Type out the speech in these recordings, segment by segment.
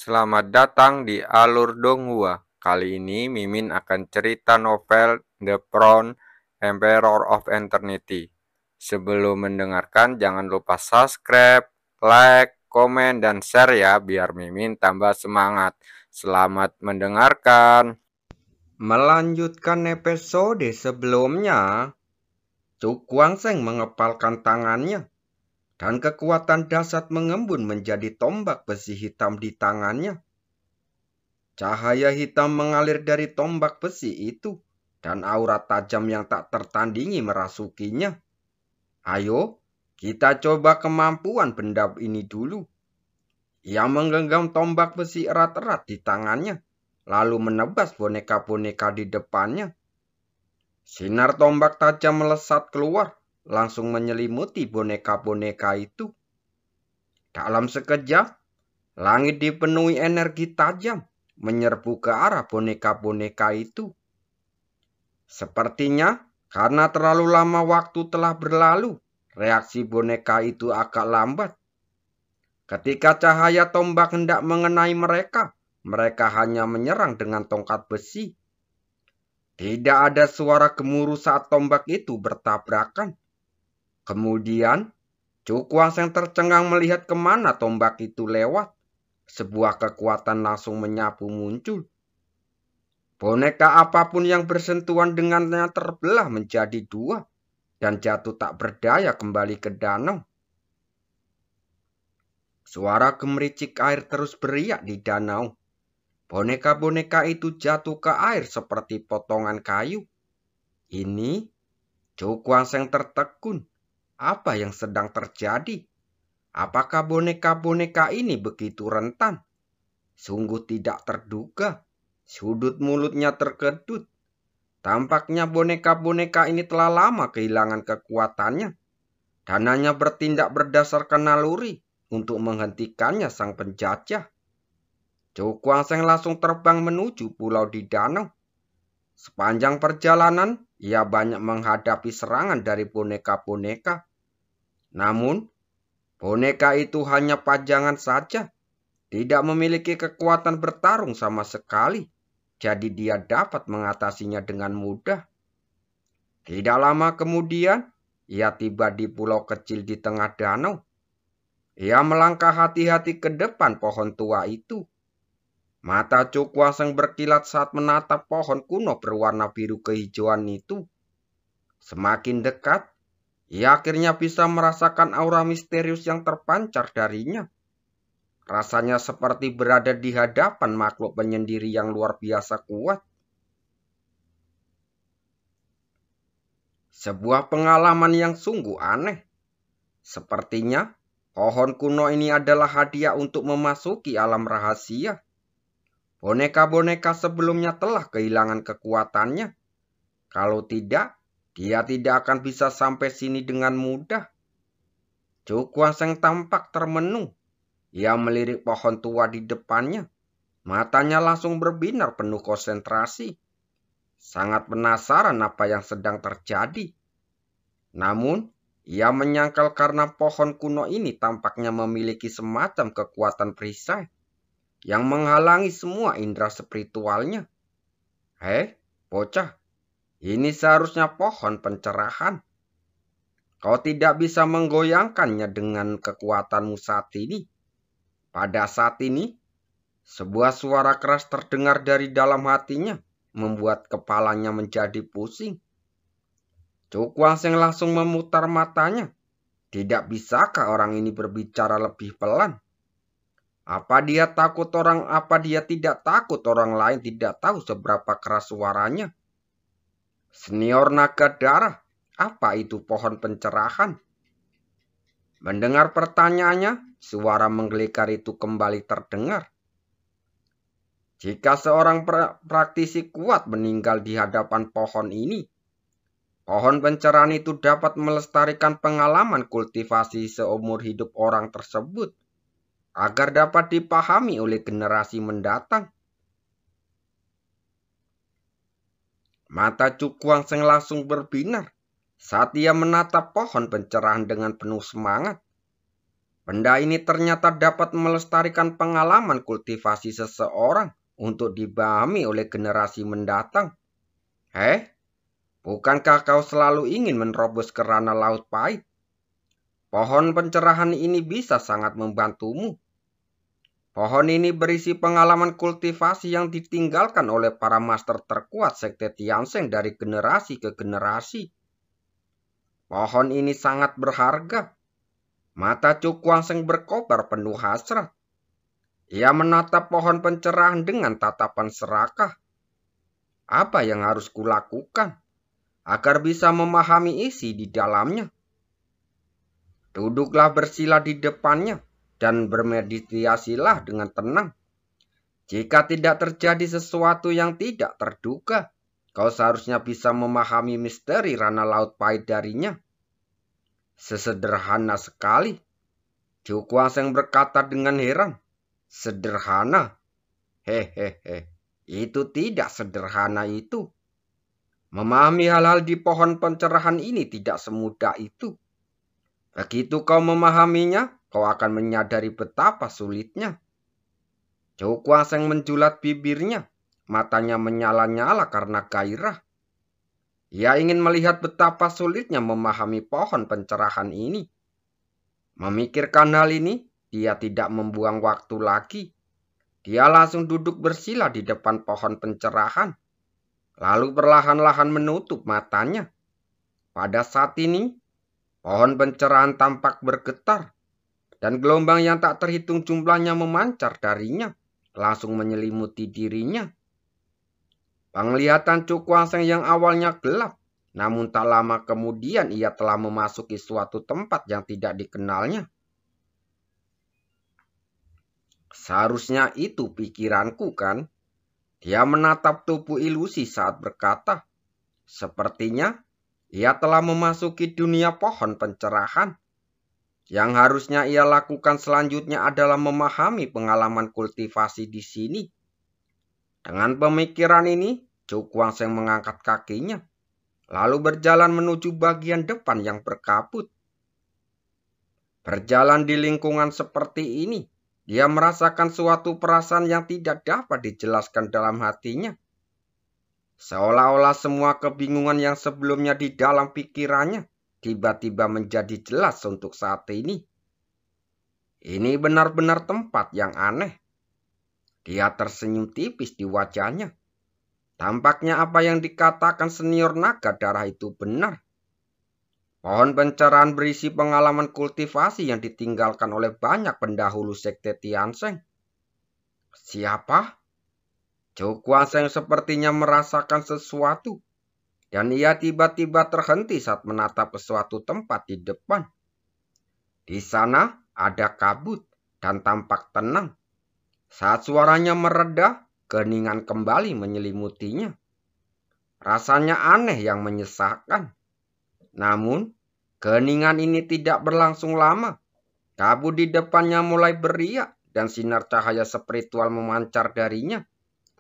Selamat datang di Alur Donghua. Kali ini Mimin akan cerita novel The Crown, Emperor of Eternity. Sebelum mendengarkan, jangan lupa subscribe, like, komen, dan share ya, biar Mimin tambah semangat. Selamat mendengarkan. Melanjutkan episode sebelumnya, Cuk Guangseng mengepalkan tangannya dan kekuatan dahsyat mengembun menjadi tombak besi hitam di tangannya. Cahaya hitam mengalir dari tombak besi itu dan aura tajam yang tak tertandingi merasukinya. Ayo, kita coba kemampuan benda ini dulu. Ia menggenggam tombak besi erat-erat di tangannya, lalu menebas boneka-boneka di depannya. Sinar tombak tajam melesat keluar, langsung menyelimuti boneka-boneka itu. Dalam sekejap, langit dipenuhi energi tajam, menyerbu ke arah boneka-boneka itu. Sepertinya, karena terlalu lama waktu telah berlalu, reaksi boneka itu agak lambat. Ketika cahaya tombak hendak mengenai mereka, mereka hanya menyerang dengan tongkat besi. Tidak ada suara gemuruh saat tombak itu bertabrakan. Kemudian, Cuk Guangseng tercengang melihat kemana tombak itu lewat. Sebuah kekuatan langsung menyapu muncul. Boneka apapun yang bersentuhan dengannya terbelah menjadi dua dan jatuh tak berdaya kembali ke danau. Suara gemericik air terus beriak di danau. Boneka-boneka itu jatuh ke air seperti potongan kayu. Ini, Cuk Guangseng tertekun. Apa yang sedang terjadi? Apakah boneka-boneka ini begitu rentan? Sungguh tidak terduga. Sudut mulutnya terkedut. Tampaknya boneka-boneka ini telah lama kehilangan kekuatannya dan hanya bertindak berdasarkan naluri untuk menghentikannya sang penjajah. Cuk Guangseng langsung terbang menuju pulau di danau. Sepanjang perjalanan, ia banyak menghadapi serangan dari boneka-boneka. Namun, boneka itu hanya pajangan saja, tidak memiliki kekuatan bertarung sama sekali. Jadi dia dapat mengatasinya dengan mudah. Tidak lama kemudian, ia tiba di pulau kecil di tengah danau. Ia melangkah hati-hati ke depan pohon tua itu. Mata Cuk Guangseng berkilat saat menatap pohon kuno berwarna biru kehijauan itu. Semakin dekat, ia akhirnya bisa merasakan aura misterius yang terpancar darinya. Rasanya seperti berada di hadapan makhluk penyendiri yang luar biasa kuat. Sebuah pengalaman yang sungguh aneh. Sepertinya pohon kuno ini adalah hadiah untuk memasuki alam rahasia. Boneka-boneka sebelumnya telah kehilangan kekuatannya. Kalau tidak, dia tidak akan bisa sampai sini dengan mudah. Cuk Guangseng tampak termenung. Ia melirik pohon tua di depannya. Matanya langsung berbinar penuh konsentrasi. Sangat penasaran apa yang sedang terjadi. Namun, ia menyangkal karena pohon kuno ini tampaknya memiliki semacam kekuatan perisai yang menghalangi semua indera spiritualnya. Bocah, ini seharusnya pohon pencerahan. Kau tidak bisa menggoyangkannya dengan kekuatanmu saat ini. Pada saat ini, sebuah suara keras terdengar dari dalam hatinya, membuat kepalanya menjadi pusing. Cuk Guangseng langsung memutar matanya. Tidak bisakah orang ini berbicara lebih pelan? Apa dia tidak takut orang lain tidak tahu seberapa keras suaranya? Senior naga darah, apa itu pohon pencerahan? Mendengar pertanyaannya, suara menggelegar itu kembali terdengar. Jika seorang praktisi kuat meninggal di hadapan pohon ini, pohon pencerahan itu dapat melestarikan pengalaman kultivasi seumur hidup orang tersebut agar dapat dipahami oleh generasi mendatang. Mata Cuk Guangseng langsung berbinar saat ia menatap pohon pencerahan dengan penuh semangat. Benda ini ternyata dapat melestarikan pengalaman kultivasi seseorang untuk dipahami oleh generasi mendatang. Bukankah kau selalu ingin menerobos ke ranah laut pahit? Pohon pencerahan ini bisa sangat membantumu. Pohon ini berisi pengalaman kultivasi yang ditinggalkan oleh para master terkuat Sekte Tiansheng dari generasi ke generasi. Pohon ini sangat berharga. Mata Chu Guangsheng berkobar penuh hasrat. Ia menatap pohon pencerahan dengan tatapan serakah. Apa yang harus kulakukan agar bisa memahami isi di dalamnya? Duduklah bersila di depannya dan bermeditasilah dengan tenang. Jika tidak terjadi sesuatu yang tidak terduga, kau seharusnya bisa memahami misteri ranah laut pahit darinya. Sesederhana sekali. Chu Guangsheng berkata dengan heran. Sederhana? Hehehe, itu tidak sederhana itu. Memahami hal-hal di pohon pencerahan ini tidak semudah itu. Begitu kau memahaminya, kau akan menyadari betapa sulitnya. Chu Guangsheng menjulat bibirnya, matanya menyala-nyala karena gairah. Ia ingin melihat betapa sulitnya memahami pohon pencerahan ini. Memikirkan hal ini, dia tidak membuang waktu lagi. Dia langsung duduk bersila di depan pohon pencerahan, lalu perlahan-lahan menutup matanya. Pada saat ini, pohon pencerahan tampak bergetar, dan gelombang yang tak terhitung jumlahnya memancar darinya, langsung menyelimuti dirinya. Penglihatan Chu Guangsheng yang awalnya gelap, namun tak lama kemudian ia telah memasuki suatu tempat yang tidak dikenalnya. Seharusnya itu pikiranku, kan? Dia menatap tubuh ilusi saat berkata, sepertinya ia telah memasuki dunia pohon pencerahan. Yang harusnya ia lakukan selanjutnya adalah memahami pengalaman kultivasi di sini. Dengan pemikiran ini, Chu Guangsheng mengangkat kakinya, lalu berjalan menuju bagian depan yang berkabut. Berjalan di lingkungan seperti ini, dia merasakan suatu perasaan yang tidak dapat dijelaskan dalam hatinya. Seolah-olah semua kebingungan yang sebelumnya di dalam pikirannya tiba-tiba menjadi jelas untuk saat ini. Ini benar-benar tempat yang aneh. Dia tersenyum tipis di wajahnya. Tampaknya apa yang dikatakan senior naga darah itu benar. Pohon pencerahan berisi pengalaman kultivasi yang ditinggalkan oleh banyak pendahulu Sekte Tiansheng. Siapa? Chu Guangsheng sepertinya merasakan sesuatu, dan ia tiba-tiba terhenti saat menatap suatu tempat di depan. Di sana ada kabut dan tampak tenang. Saat suaranya mereda, keheningan kembali menyelimutinya. Rasanya aneh yang menyesalkan. Namun, keheningan ini tidak berlangsung lama. Kabut di depannya mulai beriak dan sinar cahaya spiritual memancar darinya,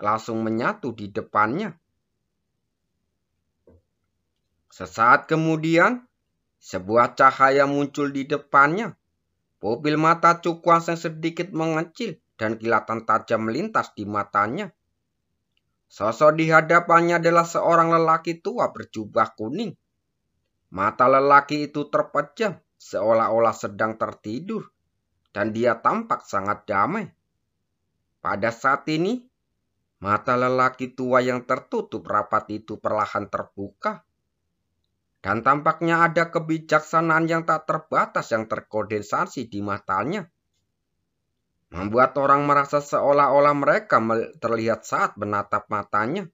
langsung menyatu di depannya. Sesaat kemudian, sebuah cahaya muncul di depannya. Pupil mata Chu Guangsheng sedikit mengecil dan kilatan tajam melintas di matanya. Sosok di hadapannya adalah seorang lelaki tua berjubah kuning. Mata lelaki itu terpejam, seolah-olah sedang tertidur, dan dia tampak sangat damai. Pada saat ini, mata lelaki tua yang tertutup rapat itu perlahan terbuka. Dan tampaknya ada kebijaksanaan yang tak terbatas yang terkondensasi di matanya. Membuat orang merasa seolah-olah mereka terlihat saat menatap matanya.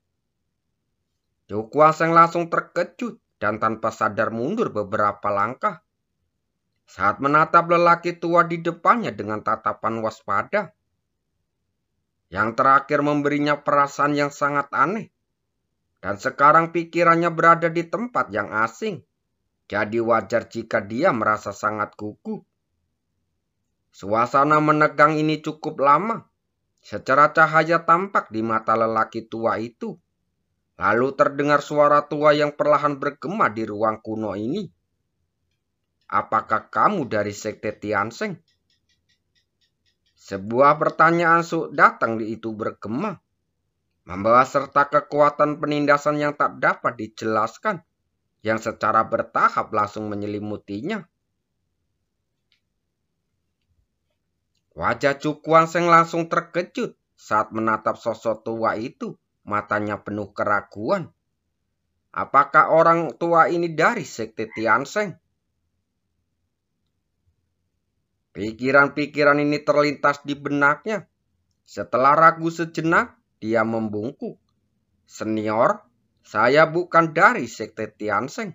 Chu Guangsheng langsung terkejut dan tanpa sadar mundur beberapa langkah. Saat menatap lelaki tua di depannya dengan tatapan waspada. Yang terakhir memberinya perasaan yang sangat aneh. Dan sekarang pikirannya berada di tempat yang asing. Jadi wajar jika dia merasa sangat gugup. Suasana menegang ini cukup lama. Secara cahaya tampak di mata lelaki tua itu. Lalu terdengar suara tua yang perlahan bergema di ruang kuno ini. Apakah kamu dari Sekte Tiansheng? Sebuah pertanyaan datang di itu bergema, membawa serta kekuatan penindasan yang tak dapat dijelaskan, yang secara bertahap langsung menyelimutinya. Wajah Chu Kuang-seng langsung terkejut saat menatap sosok tua itu, matanya penuh keraguan. Apakah orang tua ini dari sekte Tiansheng? Pikiran-pikiran ini terlintas di benaknya. Setelah ragu sejenak, dia membungkuk. Senior, saya bukan dari sekte Tiansheng.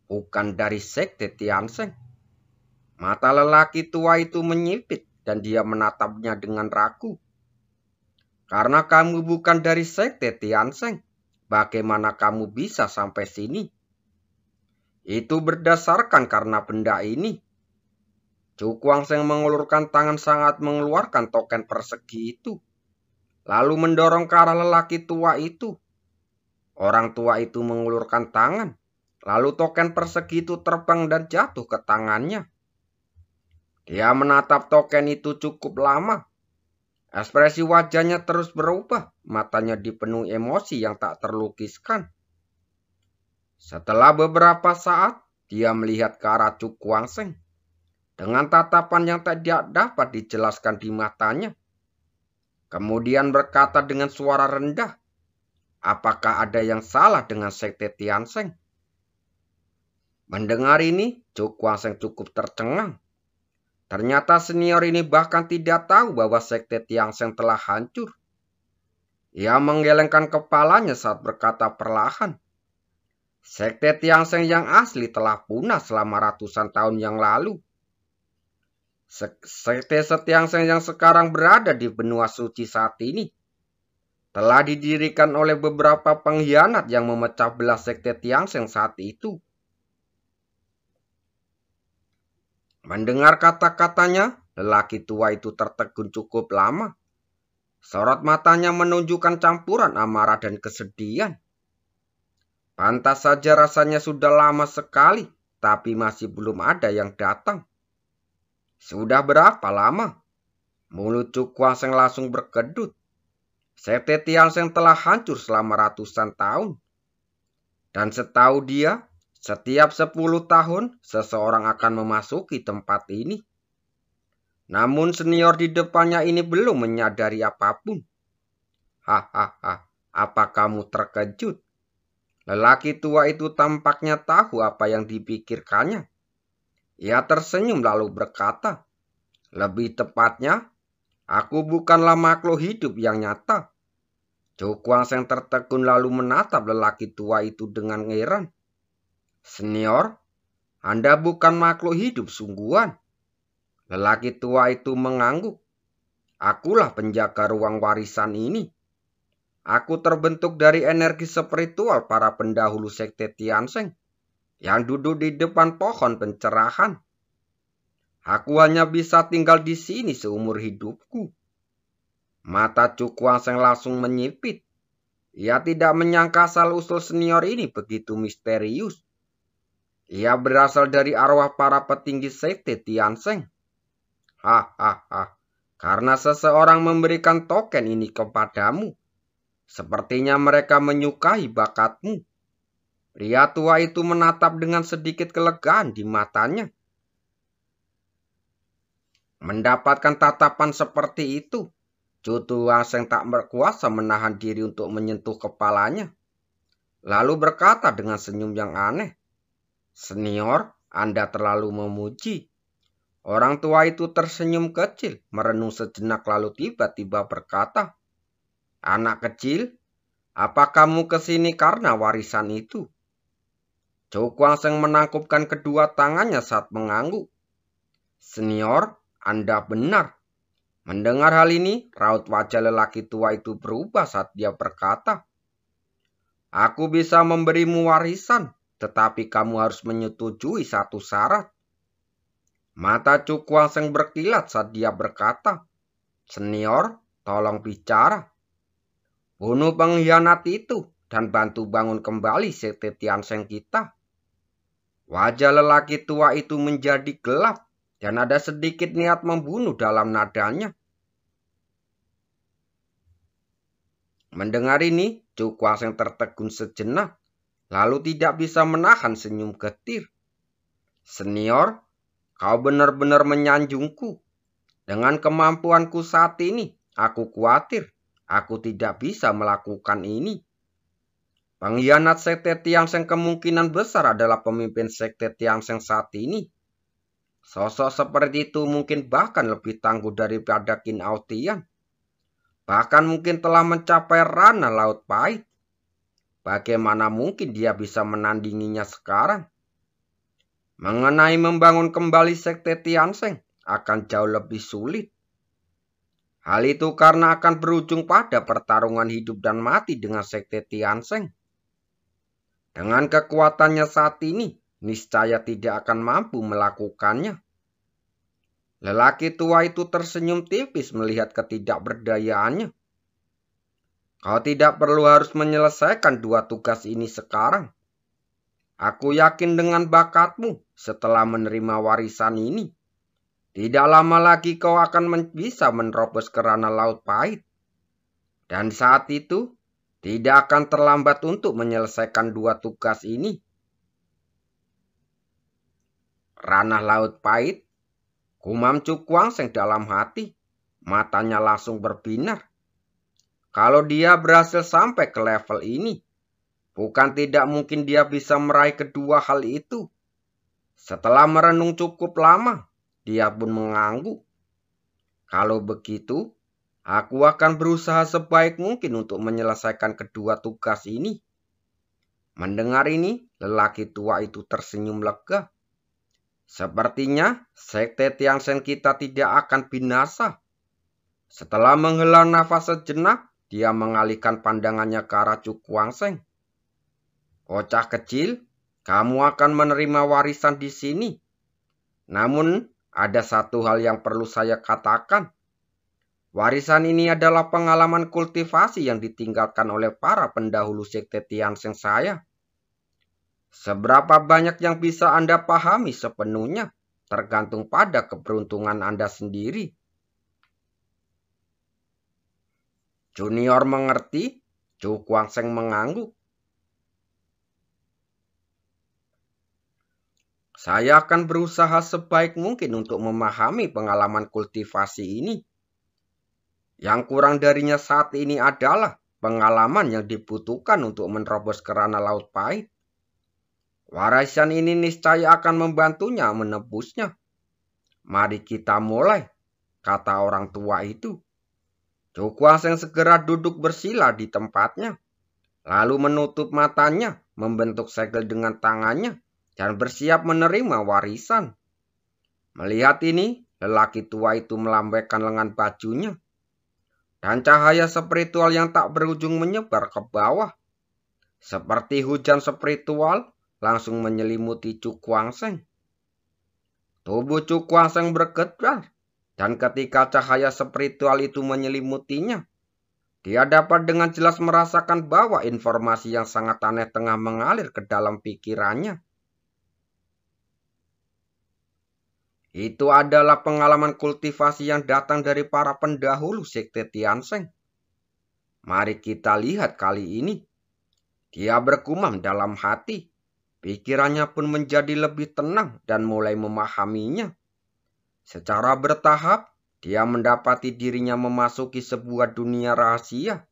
Bukan dari sekte Tiansheng. Mata lelaki tua itu menyipit dan dia menatapnya dengan ragu. Karena kamu bukan dari sekte Tiansheng, bagaimana kamu bisa sampai sini? Itu berdasarkan karena benda ini. Chu Kuang-seng mengulurkan tangan sangat mengeluarkan token persegi itu, lalu mendorong ke arah lelaki tua itu. Orang tua itu mengulurkan tangan, lalu token persegi itu terbang dan jatuh ke tangannya. Dia menatap token itu cukup lama. Ekspresi wajahnya terus berubah, matanya dipenuhi emosi yang tak terlukiskan. Setelah beberapa saat, dia melihat ke arah Chu Kuang-seng dengan tatapan yang tidak dapat dijelaskan di matanya. Kemudian berkata dengan suara rendah, apakah ada yang salah dengan sekte Tiansheng? Mendengar ini, Chu Kuang-seng cukup tercengang. Ternyata senior ini bahkan tidak tahu bahwa sekte Tiansheng telah hancur. Ia menggelengkan kepalanya saat berkata perlahan, sekte Tiansheng yang asli telah punah selama ratusan tahun yang lalu. Sekte Tiansheng yang sekarang berada di benua suci saat ini telah didirikan oleh beberapa pengkhianat yang memecah belah sekte Tiansheng saat itu. Mendengar kata-katanya, lelaki tua itu tertegun cukup lama. Sorot matanya menunjukkan campuran amarah dan kesedihan. Pantas saja rasanya sudah lama sekali, tapi masih belum ada yang datang. Sudah berapa lama? Mulut Chu Kuang-seng langsung berkedut. Sekte Tiansheng telah hancur selama ratusan tahun. Dan setahu dia, setiap 10 tahun seseorang akan memasuki tempat ini. Namun senior di depannya ini belum menyadari apapun. Hahaha, apa kamu terkejut? Lelaki tua itu tampaknya tahu apa yang dipikirkannya. Ia tersenyum lalu berkata, lebih tepatnya, aku bukanlah makhluk hidup yang nyata. Chu Kuang-seng tertegun lalu menatap lelaki tua itu dengan heran. Senior, Anda bukan makhluk hidup sungguhan. Lelaki tua itu mengangguk. Akulah penjaga ruang warisan ini. Aku terbentuk dari energi spiritual para pendahulu sekte Tiansheng yang duduk di depan pohon pencerahan. Aku hanya bisa tinggal di sini seumur hidupku. Mata Chu Kuang-seng langsung menyipit. Ia tidak menyangka asal-usul senior ini begitu misterius. Ia berasal dari arwah para petinggi sekte Tiansheng. Hahaha, karena seseorang memberikan token ini kepadamu. Sepertinya mereka menyukai bakatmu. Pria tua itu menatap dengan sedikit kelegaan di matanya. Mendapatkan tatapan seperti itu, Chu Kuang-seng tak berkuasa menahan diri untuk menyentuh kepalanya. Lalu berkata dengan senyum yang aneh, Senior, Anda terlalu memuji. Orang tua itu tersenyum kecil, merenung sejenak lalu tiba-tiba berkata, Anak kecil, apa kamu kesini karena warisan itu? Chu Kuang-seng menangkupkan kedua tangannya saat mengangguk. Senior, Anda benar. Mendengar hal ini, raut wajah lelaki tua itu berubah saat dia berkata, Aku bisa memberimu warisan, tetapi kamu harus menyetujui satu syarat. Mata Chu Kuang-seng berkilat saat dia berkata, Senior, tolong bicara. Bunuh pengkhianat itu dan bantu bangun kembali sekte Tiansheng kita. Wajah lelaki tua itu menjadi gelap dan ada sedikit niat membunuh dalam nadanya. Mendengar ini, Chu Kuang tertegun sejenak, lalu tidak bisa menahan senyum getir. Senior, kau benar-benar menyanjungku. Dengan kemampuanku saat ini, aku khawatir aku tidak bisa melakukan ini. Pengkhianat Sekte Tiansheng kemungkinan besar adalah pemimpin Sekte Tiansheng saat ini. Sosok seperti itu mungkin bahkan lebih tangguh daripada Qin Aotian. Bahkan mungkin telah mencapai ranah Laut Pahit. Bagaimana mungkin dia bisa menandinginya sekarang? Mengenai membangun kembali Sekte Tiansheng akan jauh lebih sulit. Hal itu karena akan berujung pada pertarungan hidup dan mati dengan Sekte Tiansheng. Dengan kekuatannya saat ini, niscaya tidak akan mampu melakukannya. Lelaki tua itu tersenyum tipis melihat ketidakberdayaannya. Kau tidak perlu harus menyelesaikan dua tugas ini sekarang. Aku yakin dengan bakatmu setelah menerima warisan ini. Tidak lama lagi kau akan bisa menerobos ke ranah Laut Pahit. Dan saat itu, tidak akan terlambat untuk menyelesaikan dua tugas ini. Ranah Laut Pahit, gumam Chu Kuang dalam hati. Matanya langsung berbinar. Kalau dia berhasil sampai ke level ini, bukan tidak mungkin dia bisa meraih kedua hal itu. Setelah merenung cukup lama, dia pun mengangguk. Kalau begitu, aku akan berusaha sebaik mungkin untuk menyelesaikan kedua tugas ini. Mendengar ini, lelaki tua itu tersenyum lega. Sepertinya Sekte Tiansheng kita tidak akan binasa. Setelah menghela nafas sejenak, dia mengalihkan pandangannya ke arah Chu Kuang-sheng. Bocah kecil, kamu akan menerima warisan di sini. Namun, ada satu hal yang perlu saya katakan. Warisan ini adalah pengalaman kultivasi yang ditinggalkan oleh para pendahulu Sekte Tiansheng saya. Seberapa banyak yang bisa Anda pahami sepenuhnya, tergantung pada keberuntungan Anda sendiri. Junior mengerti, Chu Kuang-sheng mengangguk. Saya akan berusaha sebaik mungkin untuk memahami pengalaman kultivasi ini. Yang kurang darinya saat ini adalah pengalaman yang dibutuhkan untuk menerobos ke ranah Laut Pahit. Warisan ini niscaya akan membantunya menebusnya. Mari kita mulai, kata orang tua itu. Chu Kuang-sheng segera duduk bersila di tempatnya, lalu menutup matanya, membentuk segel dengan tangannya, dan bersiap menerima warisan. Melihat ini, lelaki tua itu melambaikan lengan bajunya, dan cahaya spiritual yang tak berujung menyebar ke bawah. Seperti hujan spiritual, langsung menyelimuti Chu Kuang-sheng. Tubuh Chu Kuang-sheng bergetar, dan ketika cahaya spiritual itu menyelimutinya, dia dapat dengan jelas merasakan bahwa informasi yang sangat aneh tengah mengalir ke dalam pikirannya. Itu adalah pengalaman kultivasi yang datang dari para pendahulu Sekte Tiansheng. Mari kita lihat kali ini. Dia bergumam dalam hati. Pikirannya pun menjadi lebih tenang dan mulai memahaminya. Secara bertahap, dia mendapati dirinya memasuki sebuah dunia rahasia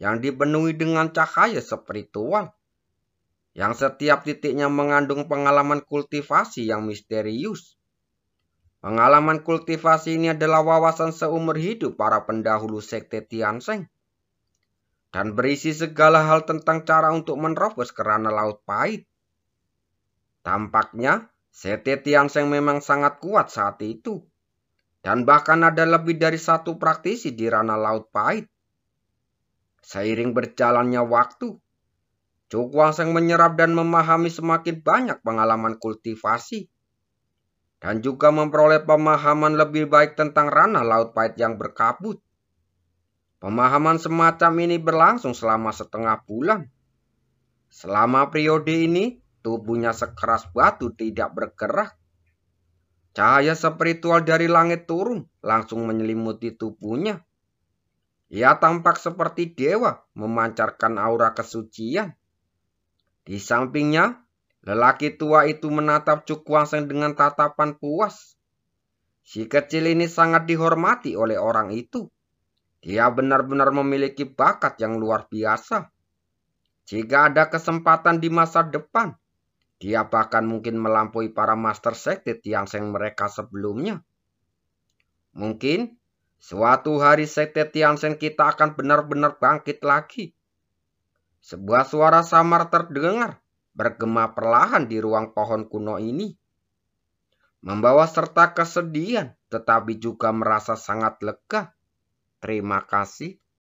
yang dipenuhi dengan cahaya spiritual. Yang setiap titiknya mengandung pengalaman kultivasi yang misterius. Pengalaman kultivasi ini adalah wawasan seumur hidup para pendahulu Sekte Tiansheng. Dan berisi segala hal tentang cara untuk menerobos ke ranah Laut Pahit. Tampaknya, Sekte Tiansheng memang sangat kuat saat itu. Dan bahkan ada lebih dari satu praktisi di ranah Laut Pahit. Seiring berjalannya waktu, Chu Kuang-sheng menyerap dan memahami semakin banyak pengalaman kultivasi. Dan juga memperoleh pemahaman lebih baik tentang ranah Laut Pahit yang berkabut. Pemahaman semacam ini berlangsung selama setengah bulan. Selama periode ini, tubuhnya sekeras batu tidak bergerak. Cahaya spiritual dari langit turun, langsung menyelimuti tubuhnya. Ia tampak seperti dewa, memancarkan aura kesucian. Di sampingnya, lelaki tua itu menatap Cuk Wangseng dengan tatapan puas. Si kecil ini sangat dihormati oleh orang itu. Dia benar-benar memiliki bakat yang luar biasa. Jika ada kesempatan di masa depan, dia bahkan mungkin melampaui para master sekte Tiansheng mereka sebelumnya. Mungkin suatu hari sekte Tiansheng kita akan benar-benar bangkit lagi. Sebuah suara samar terdengar, bergema perlahan di ruang pohon kuno ini. Membawa serta kesedihan, tetapi juga merasa sangat lega. Terima kasih.